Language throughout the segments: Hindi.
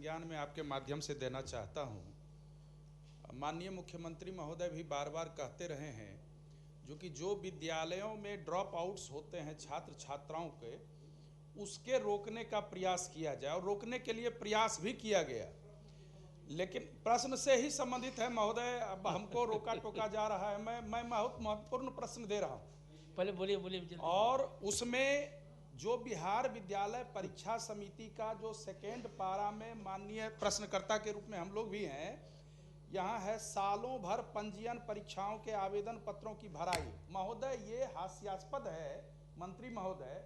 संज्ञान में आपके माध्यम से देना चाहता हूं। माननीय मुख्यमंत्री महोदय भी बार बार कहते रहे हैं जो विद्यालयों में ड्रॉप आउट्स होते हैं छात्र छात्राओं के, उसके रोकने का प्रयास किया जाए, और रोकने के लिए प्रयास भी किया गया। लेकिन प्रश्न से ही संबंधित है महोदय, अब हमको रोका टोका जा रहा है। मैं बहुत महत्वपूर्ण प्रश्न दे रहा हूँ। पहले बोलिए। और उसमें जो बिहार विद्यालय परीक्षा समिति का जो सेकेंड पारा में माननीय प्रश्नकर्ता के रूप में हम लोग भी हैं, यहाँ है सालों भर पंजीयन परीक्षाओं के आवेदन पत्रों की भराई। महोदय, ये हास्यास्पद है मंत्री महोदय,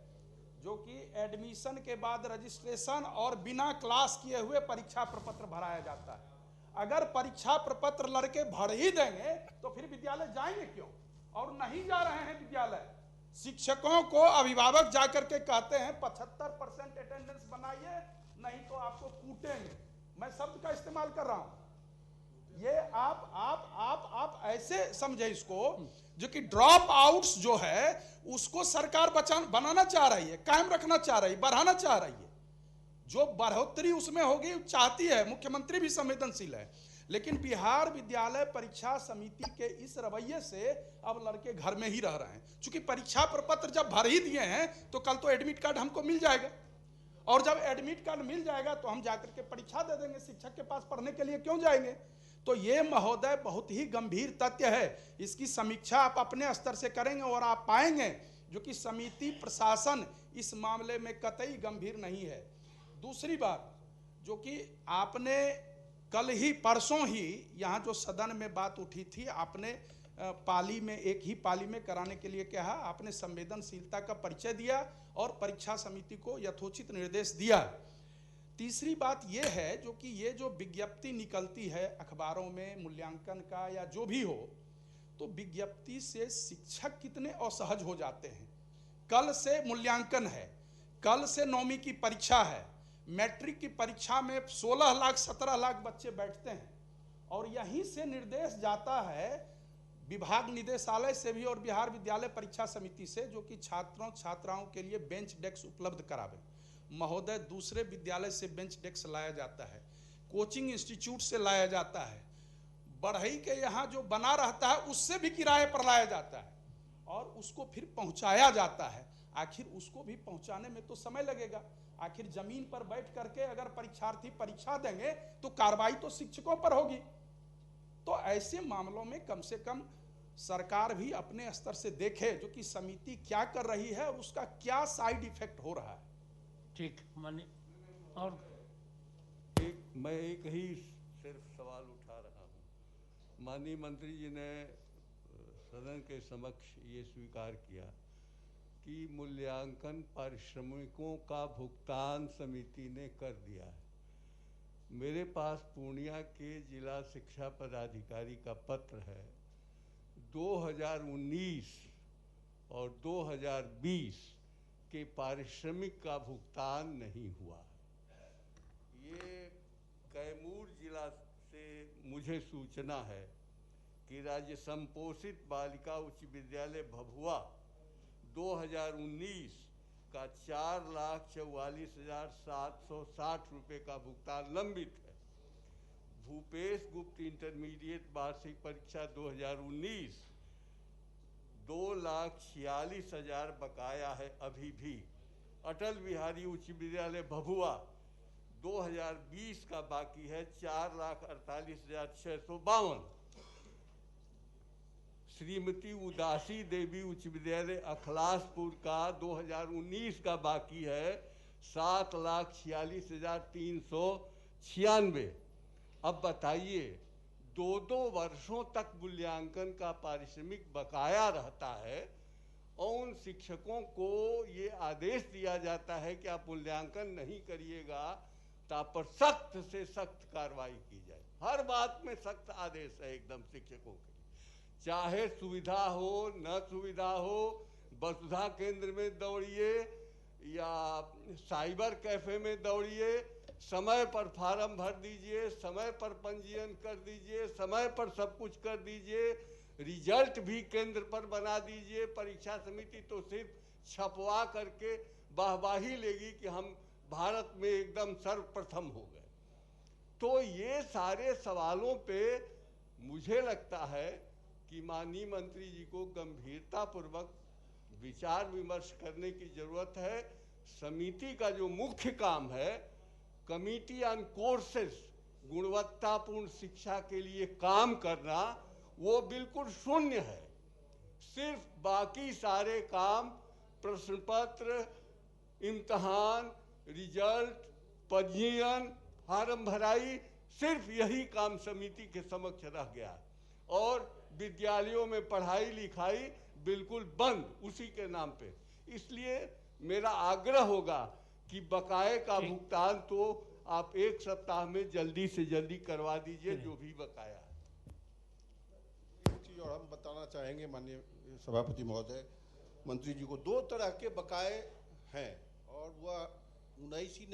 जो कि एडमिशन के बाद रजिस्ट्रेशन और बिना क्लास किए हुए परीक्षा प्रपत्र भराया जाता है। अगर परीक्षा प्रपत्र लड़के भर ही देंगे तो फिर विद्यालय जाएंगे क्यों? और नहीं जा रहे हैं विद्यालय। शिक्षकों को अभिभावक जाकर के कहते हैं 75% अटेंडेंस बनाइए, नहीं तो आपको कूटेंगे। मैं शब्द का इस्तेमाल कर रहा हूं। ये आप ऐसे समझे इसको, जो कि ड्रॉप आउट्स जो है उसको सरकार बनाना चाह रही है, कायम रखना चाह रही है, बढ़ाना चाह रही है। जो बढ़ोतरी उसमें होगी चाहती है, मुख्यमंत्री भी संवेदनशील है। लेकिन बिहार विद्यालय परीक्षा समिति के इस रवैये से अब लड़के घर में ही रह रहे हैं। चूंकि परीक्षा प्रपत्र जब भर ही दिए हैं तो कल तो एडमिट कार्ड हमको मिल जाएगा, और जब एडमिट कार्ड मिल जाएगा तो हम जाकर के परीक्षा दे देंगे। शिक्षक के पास पढ़ने के लिए क्यों जाएंगे? तो ये महोदय बहुत ही गंभीर तथ्य है। इसकी समीक्षा आप अपने स्तर से करेंगे और आप पाएंगे जो कि समिति प्रशासन इस मामले में कतई गंभीर नहीं है। दूसरी बात, जो कि आपने कल ही परसों ही यहाँ जो सदन में बात उठी थी, आपने पाली में, एक ही पाली में कराने के लिए कहा। आपने संवेदनशीलता का परिचय दिया और परीक्षा समिति को यथोचित निर्देश दिया। तीसरी बात यह है, जो कि ये जो विज्ञप्ति निकलती है अखबारों में मूल्यांकन का या जो भी हो, तो विज्ञप्ति से शिक्षक कितने असहज हो जाते हैं। कल से मूल्यांकन है, कल से 9वीं की परीक्षा है, मैट्रिक की परीक्षा में 16 लाख 17 लाख बच्चे बैठते हैं, और यहीं से निर्देश जाता है विभाग निदेशालय से भी और बिहार विद्यालय परीक्षा समिति से, जो कि छात्रों छात्राओं के लिए बेंच डेस्क उपलब्ध करावे। महोदय, दूसरे विद्यालय से बेंच डेस्क लाया जाता है, कोचिंग इंस्टीट्यूट से लाया जाता है, बढ़ई के यहाँ जो बना रहता है उससे भी किराए पर लाया जाता है, और उसको फिर पहुंचाया जाता है। आखिर उसको भी पहुंचाने में तो समय लगेगा। आखिर जमीन पर बैठ करके अगर परीक्षार्थी परीक्षा देंगे तो कार्रवाई तो शिक्षकों पर होगी। तो ऐसे मामलों में कम से कम सरकार भी अपने स्तर से देखे जो कि समिति क्या कर रही है और उसका क्या साइड इफेक्ट हो रहा है। ठीक, मानिए। और मैं एक ही सिर्फ सवाल उठा रहा हूँ। माननीय मंत्री जी ने सदन के समक्ष ये स्वीकार किया कि मूल्यांकन पारिश्रमिकों का भुगतान समिति ने कर दिया है। मेरे पास पूर्णिया के जिला शिक्षा पदाधिकारी का पत्र है। 2019 और 2020 के पारिश्रमिक का भुगतान नहीं हुआ है। ये कैमूर जिला से मुझे सूचना है कि राज्य संपोषित बालिका उच्च विद्यालय भभुआ 2019 का 4,44,760 रुपये का भुगतान लंबित है। भूपेश गुप्त इंटरमीडिएट वार्षिक परीक्षा 2019 2,46,000 बकाया है अभी भी। अटल बिहारी उच्च विद्यालय भभुआ 2020 का बाकी है 4,48,652। श्रीमती उदासी देवी उच्च विद्यालय अखलासपुर का 2019 का बाकी है 7,46,396। अब बताइए, 2-2 वर्षों तक मूल्यांकन का पारिश्रमिक बकाया रहता है और उन शिक्षकों को ये आदेश दिया जाता है कि आप मूल्यांकन नहीं करिएगा तो आप पर सख्त से सख्त कार्रवाई की जाए। हर बात में सख्त आदेश है एकदम शिक्षकों के, चाहे सुविधा हो न सुविधा हो। वसुधा केंद्र में दौड़िए या साइबर कैफे में दौड़िए, समय पर फार्म भर दीजिए, समय पर पंजीयन कर दीजिए, समय पर सब कुछ कर दीजिए, रिजल्ट भी केंद्र पर बना दीजिए। परीक्षा समिति तो सिर्फ छपवा करके वाहवाही लेगी कि हम भारत में एकदम सर्वप्रथम हो गए। तो ये सारे सवालों पे मुझे लगता है कि माननीय मंत्री जी को गंभीरतापूर्वक विचार विमर्श करने की जरूरत है। समिति का जो मुख्य काम है, कमिटी ऑन कोर्सेस, गुणवत्तापूर्ण शिक्षा के लिए काम करना, वो बिल्कुल शून्य है। सिर्फ बाकी सारे काम, प्रश्न पत्र, इम्तहान, रिजल्ट, पंजीयन, फार्म भराई, सिर्फ यही काम समिति के समक्ष रह गया और विद्यालयों में पढ़ाई लिखाई बिल्कुल बंद उसी के नाम पे। इसलिए मेरा आग्रह होगा कि बकाये का भुगतान तो आप 1 सप्ताह में जल्दी से जल्दी करवा दीजिए, जो भी बकाया है। एक चीज और हम बताना चाहेंगे माननीय सभापति महोदय, मंत्री जी को 2 तरह के बकाये हैं और वह 19 ही